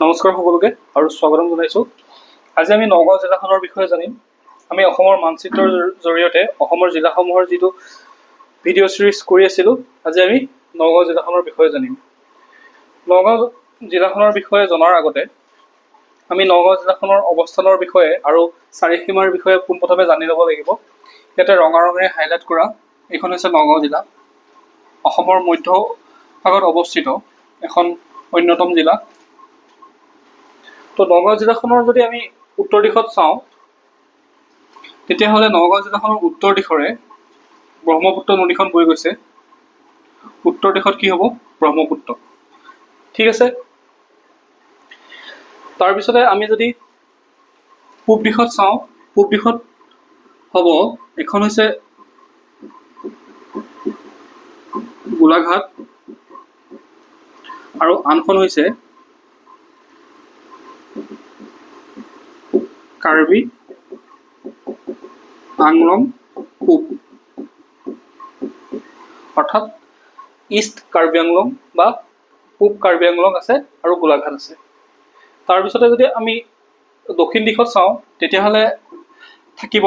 নমস্কাৰ সকলোকে আৰু স্বাগতম জনাইছোঁ। আজি আমি নগাঁও জিলাখনৰ বিষয়ে জানিম। আমি অসমৰ মানচিত্ৰৰ জৰিয়তে অসমৰ জিলাসমূহৰ যিটো ভিডিঅ' চিৰিজ কৰি আছিলোঁ, আজি আমি নগাঁও জিলাখনৰ বিষয়ে জানিম। নগাঁও জিলাখনৰ বিষয়ে জনাৰ আগতে আমি নগাঁও জিলাখনৰ অৱস্থানৰ বিষয়ে আৰু চাৰিসীমাৰ বিষয়ে পোনপ্ৰথমে জানি ল'ব লাগিব। ইয়াতে ৰঙা ৰঙেৰে হাইলাইট কৰা এইখন হৈছে নগাঁও জিলা, অসমৰ মধ্যভাগত অৱস্থিত এখন অন্যতম জিলা। তো নগাঁও জিলাখনৰ যদি আমি উত্তৰ দিশত চাওঁ, তেতিয়াহ'লে নগাঁও জিলাখনৰ উত্তৰ দিশৰে ব্ৰহ্মপুত্ৰ নদীখন বৈ গৈছে। উত্তৰ দিশত কি হ'ব? ব্ৰহ্মপুত্ৰ। ঠিক আছে। তাৰপিছতে আমি যদি পূব দিশত চাওঁ, পূব দিশত হ'ব এখন হৈছে গোলাঘাট আৰু আনখন হৈছে কাৰ্বি আংলং পূব, অৰ্থাৎ ইষ্ট কাৰ্বি আংলং বা পূব কাৰ্বি আংলং আছে আৰু গোলাঘাট আছে। তাৰপিছতে যদি আমি দক্ষিণ দিশত চাওঁ, তেতিয়াহ'লে থাকিব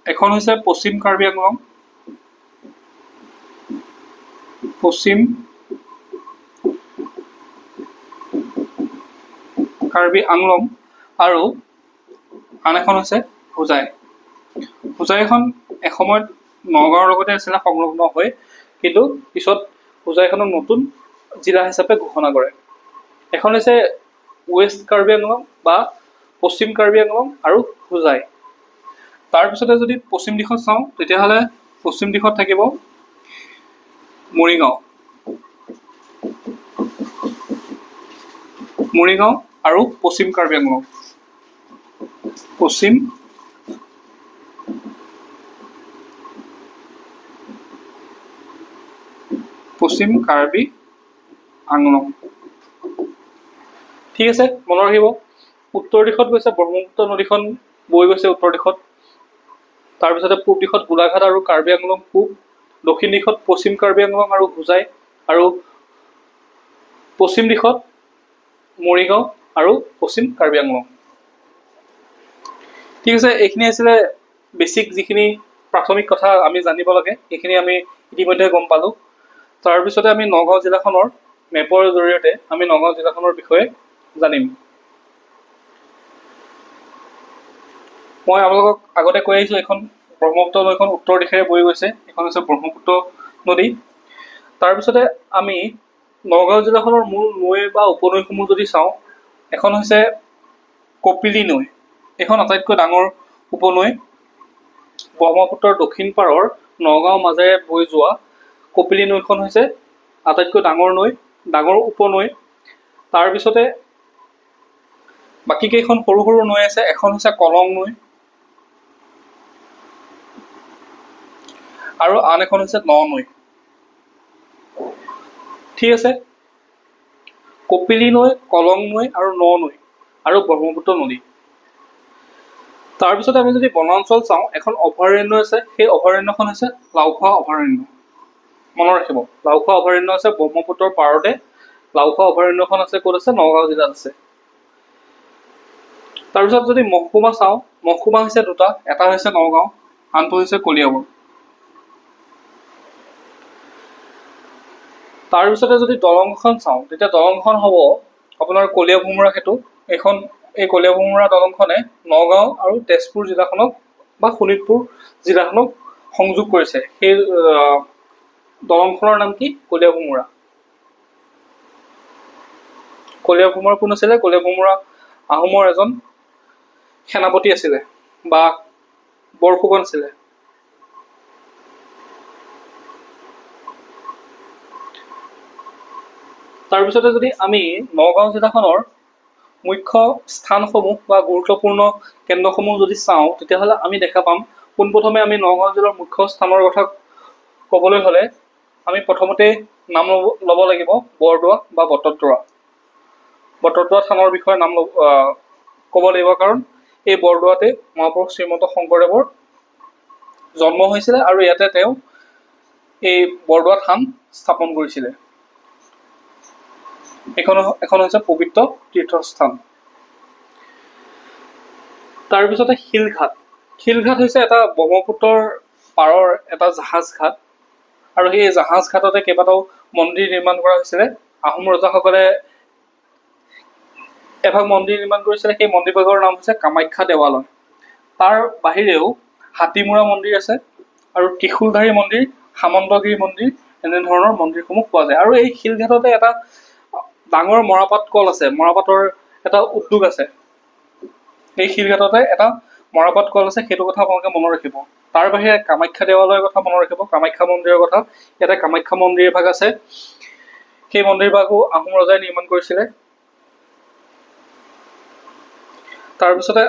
এখন হৈছে পশ্চিম কাৰ্বি আংলং, পশ্চিম কাৰ্বি আংলং আৰু আন এখন হৈছে হোজাই। হোজাইখন এসময়ত নগাঁৱৰ লগতে আছিলে সংলগ্ন হৈ, কিন্তু পিছত হোজাইখনক নতুন জিলা হিচাপে ঘোষণা কৰে। এখন হৈছে ৱেষ্ট কাৰ্বি আংলং বা পশ্চিম কাৰ্বি আংলং আৰু হোজাই। তাৰপিছতে যদি পশ্চিম দিশত চাওঁ, তেতিয়াহ'লে পশ্চিম দিশত থাকিব মৰিগাঁও, মৰিগাঁও আৰু পশ্চিম কাৰ্বি আংলং, পশ্চিম কাৰ্বি আংলং। ঠিক আছে, মনত ৰাখিব। উত্তৰ দিশত গৈছে ব্ৰহ্মপুত্ৰ নদীখন বৈ গৈছে উত্তৰ দিশত। তাৰপিছতে পূব দিশত গোলাঘাট আৰু কাৰ্বি আংলং পূব, দক্ষিণ দিশত পশ্চিম কাৰ্বি আংলং আৰু হোজাই, আৰু পশ্চিম দিশত মৰিগাঁও আৰু পশ্চিম কাৰ্বি আংলং। ঠিক আছে, এইখিনি আছিলে বেছিক যিখিনি প্ৰাথমিক কথা আমি জানিব লাগে, এইখিনি আমি ইতিমধ্যে গম পালোঁ। তাৰপিছতে আমি নগাঁও জিলাখনৰ মেপৰ জৰিয়তে আমি নগাঁও জিলাখনৰ বিষয়ে জানিম। মই আপোনালোকক আগতে কৈ আহিছোঁ, এখন ব্ৰহ্মপুত্ৰ নদীখন উত্তৰ দিশেৰে বৈ গৈছে, এখন হৈছে ব্ৰহ্মপুত্ৰ নদী। তাৰপিছতে আমি নগাঁও জিলাখনৰ মূল নৈ বা উপনৈসমূহ যদি চাওঁ, এখন হৈছে কপিলী নৈ, এইখন আটাইতকৈ ডাঙৰ উপনৈ। ব্ৰহ্মপুত্ৰৰ দক্ষিণ পাৰৰ নগাঁও মাজেৰে বৈ যোৱা কপিলী নৈখন হৈছে আটাইতকৈ ডাঙৰ নৈ, ডাঙৰ উপনৈ। তাৰপিছতে বাকী কেইখন সৰু সৰু নৈ আছে, এখন হৈছে কলং নৈ আৰু আন এখন হৈছে ন নৈ। ঠিক আছে, কপিলী নৈ, কলং নৈ আৰু ন নৈ আৰু ব্ৰহ্মপুত্ৰ নদী। তাৰপিছতে আমি যদি বনাঞ্চল চাওঁ, এখন অভয়াৰণ্য আছে, সেই অভয়াৰণ্যখন হৈছে লাওখোৱা অভয়াৰণ্য। মনত ৰাখিব, লাওখোৱা অভয়াৰণ্য আছে ব্ৰহ্মপুত্ৰৰ পাৰতে। লাওখোৱা অভয়াৰণ্যখন আছে ক'ত আছে? নগাঁও জিলাত আছে। তাৰপিছত যদি মহকুমা চাওঁ, মহকুমা হৈছে দুটা, এটা হৈছে নগাঁও, আনটো হৈছে কলিয়াবৰ। তাৰপিছতে যদি দলংখন চাওঁ, তেতিয়া দলংখন হ'ব আপোনাৰ কলীয়া ভোমোৰা সেতু। এই কলীয়া ভোমোৰা দলংখনে নগাঁও আৰু তেজপুৰ জিলাখনক বা শোণিতপুৰ জিলাখনক সংযোগ কৰিছে। সেই দলংখনৰ নাম কি? কলীয়া ভোমোৰা। কলীয়া ভোমোৰা কোন আছিলে? কলীয়া ভোমোৰা আহোমৰ এজন সেনাপতি আছিলে বা বৰফুকন আছিলে। তাৰপিছতে যদি আমি নগাঁও জিলাখনৰ মুখ্য স্থানসমূহ বা গুৰুত্বপূৰ্ণ কেন্দ্ৰসমূহ যদি চাওঁ, তেতিয়াহ'লে আমি দেখা পাম, পোনপ্ৰথমে আমি নগাঁও জিলাৰ মুখ্য স্থানৰ কথা ক'বলৈ হ'লে আমি প্ৰথমতে নাম ল'ব লাগিব বৰদোৱা বা বটদ্ৰৱা। বটদ্ৰৱা থানৰ বিষয়ে নাম ক'ব লাগিব, কাৰণ এই বৰদোৱাতে মহাপুৰুষ শ্ৰীমন্ত শংকৰদেৱৰ জন্ম হৈছিলে আৰু ইয়াতে তেওঁ এই বৰদোৱা থান স্থাপন কৰিছিলে। এখন হৈছে পবিত্ৰ তীৰ্থস্থান। তাৰপিছতে শিলঘাট। শিলঘাট হৈছে এটা ব্ৰহ্মপুত্ৰৰ পাৰৰ এটা জাহাজ ঘাট, আৰু সেই জাহাজ ঘাটতে কেইবাটাও মন্দিৰ নিৰ্মাণ কৰা হৈছিলে। আহোম ৰজাসকলে এভাগ মন্দিৰ নিৰ্মাণ কৰিছিলে, সেই মন্দিৰভাগৰ নাম হৈছে কামাখ্যা দেৱালয়। তাৰ বাহিৰেও হাতীমূৰা মন্দিৰ আছে, আৰু ত্ৰিশূলধাৰী মন্দিৰ, সামন্তগিৰি মন্দিৰ, এনেধৰণৰ মন্দিৰসমূহ পোৱা যায়। আৰু এই শিলঘাটতে এটা ডাঙৰ মৰাপাট কল আছে, মৰাপাটৰ এটা উদ্যোগ আছে। এই শিলঘাটতে এটা মৰাপাট কল আছে, সেইটো কথা আপোনালোকে মনত ৰাখিব। তাৰ বাহিৰে কামাখ্যা দেৱালয়ৰ কথা মনত ৰাখিব, কামাখ্যা মন্দিৰৰ কথা। ইয়াতে কামাখ্যা মন্দিৰ ভাগ আছে, সেই মন্দিৰ ভাগো আহোম ৰজাই নিৰ্মাণ কৰিছিলে। তাৰপিছতে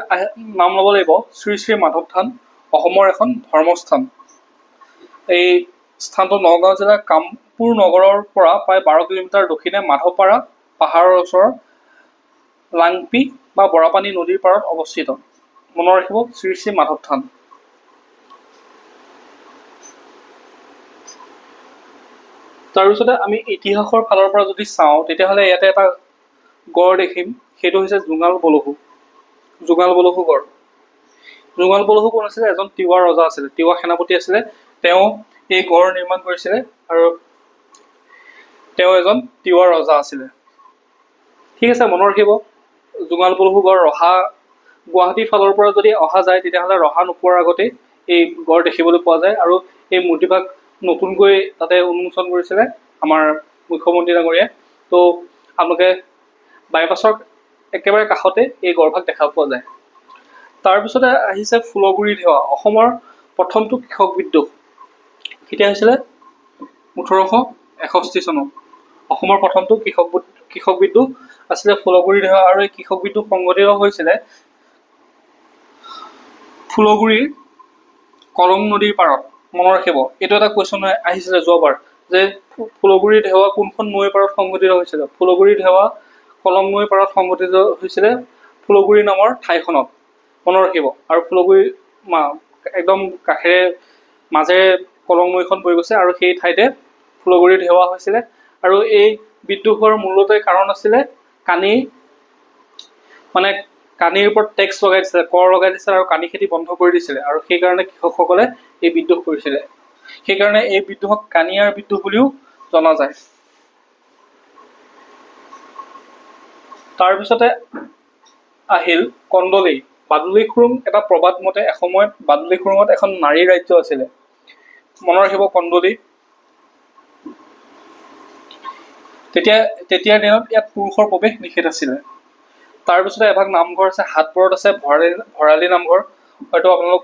নাম ল'ব লাগিব শ্ৰী শ্ৰী মাধৱ থান, অসমৰ এখন ধৰ্মস্থান। এই স্থানটো নগাঁও জিলাৰ কামপুৰ নগৰৰ পৰা প্ৰায় 12 কিলোমিটাৰ দক্ষিণে মাধৱপাৰা পাহাৰৰ ওচৰৰ লাংপি বা বৰাপানী নদীৰ পাৰত অৱস্থিত। মনত ৰাখিব শ্ৰী শ্ৰী মাধৱ থান। তাৰপিছতে আমি ইতিহাসৰ ফালৰ পৰা যদি চাওঁ, তেতিয়াহ'লে ইয়াতে এটা গড় দেখিম, সেইটো হৈছে জোঙাল বলহু। জোঙাল বলহু গড়। জোঙাল বলহু কোন আছিলে? এজন তিৱা ৰজা আছিলে, তিৱা সেনাপতি আছিলে। তেওঁ এই গড় নিৰ্মাণ কৰিছিলে, আৰু তেওঁ এজন তিৱা ৰজা আছিলে। ঠিক আছে, মনত ৰাখিব জোঙাল বলহু গড়। গুৱাহাটীৰ ফালৰ পৰা যদি অহা যায়, তেতিয়াহ'লে ৰহা নোপোৱাৰ আগতেই এই গড় দেখিবলৈ পোৱা যায়। আৰু এই মূৰ্তিভাগ নতুনকৈ তাতে উন্মোচন কৰিছিলে আমাৰ মুখ্যমন্ত্ৰী ডাঙৰীয়াই। তো আপোনালোকে বাইপাছৰ একেবাৰে কাষতে এই গড়ভাগ দেখা পোৱা যায়। তাৰপিছতে আহিছে ফুলগুৰি ধেৱা, অসমৰ প্ৰথমটো কৃষক বিদ্ৰোহ কেতিয়া হৈছিলে? 1861 চনত অসমৰ প্ৰথমটো কৃষক বিদ্ৰোহ আছিলে ফুলগুৰি ধেৱা। আৰু এই কৃষক বিদ্ৰোহ সংঘটিত হৈছিলে ফুলগুৰিৰ কলং নদীৰ পাৰত। মনত ৰাখিব, এইটো এটা কুৱেশ্যন আহিছিলে যোৱাবাৰ, যে ফুলগুৰি ধেৱা কোনখন নৈৰ পাৰত সংঘটিত হৈছিলে? ফুলগুৰি ধেৱা কলং নৈৰ পাৰত সংঘটিত হৈছিলে ফুলগুৰি নামৰ ঠাইখনত। মনত ৰাখিব। আৰু ফুলগুৰি একদম কাষেৰে মাজেৰে কলং নৈখন বৈ গৈছে, আৰু সেই ঠাইতে ফুলগুৰি ধেৱা হৈছিলে। আৰু এই বিদ্ৰোহৰ মূলতে কাৰণ আছিলে কানিৰ ওপৰত টেক্স লগাই দিছিলে, কৰ লগাই দিছিলে, আৰু কানি খেতি বন্ধ কৰি দিছিলে। আৰু সেইকাৰণে কৃষকসকলে এই বিদ্ৰোহ কৰিছিলে। সেইকাৰণে এই বিদ্ৰোহক কানিয়াৰ বিদ্ৰোহ বুলিও জনা যায়। তাৰপিছতে আহিল কন্দলী। বাদুলী খুৰুং এটা প্ৰবাদ মতে এসময়ত বাদুলী খুৰুঙত এখন নাৰী ৰাজ্য আছিলে। মনত ৰাখিব কন্দলী। তেতিয়াৰ দিনত ইয়াত পুৰুষৰ প্ৰৱেশ নিষেধ আছিলে। তাৰপিছতে এভাগ নামঘৰ আছে, হাটবোৰত আছে ভৰালী নামঘৰ। হয়তো আপোনালোক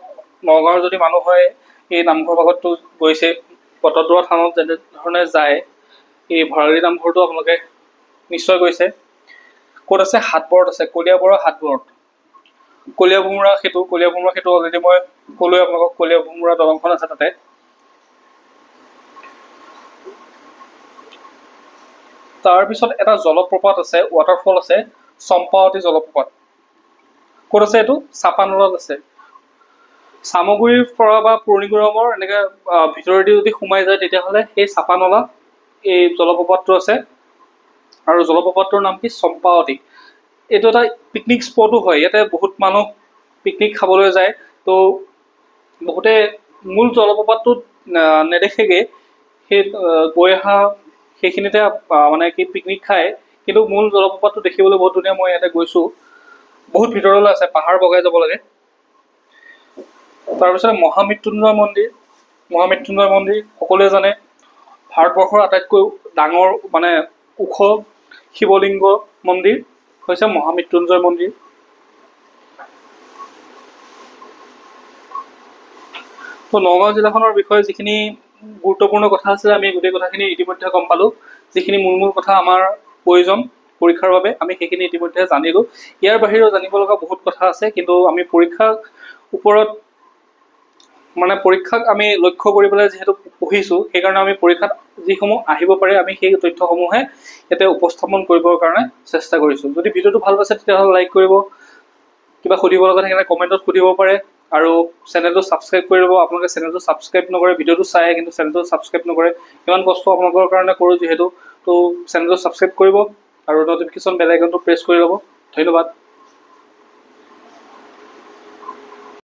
নগাঁৱৰ যদি মানুহ হয়, এই নামঘৰ ভাগততো গৈছে। বটদ্ৰৱা থানত যেনেধৰণে যায়, এই ভৰালী নামঘৰটো আপোনালোকে নিশ্চয় গৈছে। ক'ত আছে? হাটবোৰত আছে, কলিয়াবৰৰ হাটবোৰত। কলিয়া ভোমোৰা সেতু অলৰেডি মই ক'লোৱে আপোনালোকক, কলিয়া ভোমোৰা দলংখন আছে তাতে। তাৰপিছত এটা জলপ্ৰপাত আছে, ৱাটাৰফল আছে, চম্পাৱতী জলপ্ৰপাত। ক'ত আছে এইটো? চাপানলাত আছে। চামগুৰিৰ পৰা বা পুৰণিগুৰিমৰ এনেকৈ ভিতৰেদি যদি সোমাই যায়, তেতিয়াহ'লে সেই চাপানলা এই জলপ্ৰপাতটো আছে। আৰু জলপ্ৰপাতটোৰ নাম কি? চম্পাৱতী। এইটো এটা পিকনিক স্পটো হয়, ইয়াতে বহুত মানুহ পিকনিক খাবলৈ যায়। তো বহুতে মূল জলপ্ৰপাতটোত নেদেখেগৈ, সেই গৈ অহা সেইখিনিতে পিকনিক খায়। কিন্তু মূল জলপ্ৰপাতটো দেখিবলৈ বহুত ধুনীয়া। মই ইয়াতে গৈছোঁ, বহুত ভিতৰলৈ আছে, পাহাৰ বগাই যাব লাগে। তাৰপিছত মহামৃত্যুঞ্জয় মন্দিৰ সকলোৱে জানে, ভাৰতবৰ্ষৰ আটাইতকৈ ডাঙৰ ওখ শিৱলিংগ মন্দিৰ হৈছে মহামৃত্যুঞ্জয় মন্দিৰ। তো নগাঁও জিলাখনৰ বিষয়ে যিখিনি গুৰুত্বপূৰ্ণ কথা আছিলে, আমি গোটেই কথাখিনি ইতিমধ্যে গম পালোঁ। যিখিনি মূল কথা আমাৰ প্ৰয়োজন পৰীক্ষাৰ বাবে, আমি সেইখিনি ইতিমধ্যে জানিলোঁ। ইয়াৰ বাহিৰেও জানিব লগা বহুত কথা আছে, কিন্তু আমি পৰীক্ষাক আমি লক্ষ্য কৰি পেলাই যিহেতু পঢ়িছোঁ, সেইকাৰণে আমি পৰীক্ষাত যিসমূহ আহিব পাৰে, আমি সেই তথ্যসমূহে ইয়াতে উপস্থাপন কৰিবৰ কাৰণে চেষ্টা কৰিছোঁ। যদি ভিডিঅ'টো ভাল পাইছে, তেতিয়াহ'লে লাইক কৰিব। কিবা সুধিব লগা থাকিলে কমেণ্টত সুধিব পাৰে। আৰু চেনেলটো ছাবস্ক্ৰাইব কৰি ল'ব। আপোনালোকে চেনেলটো ছাবস্ক্ৰাইব নকৰে, ভিডিঅ'টো চাই কিন্তু চেনেলটো ছাবস্ক্ৰাইব নকৰে। ইমান কষ্ট আপোনালোকৰ কাৰণে কৰোঁ যিহেতু, তো চেনেলটো ছাবস্ক্ৰাইব কৰিব। আৰু নটিফিকেশ্যন বেল আইকনটো প্ৰেছ কৰি ল'ব। ধন্যবাদ।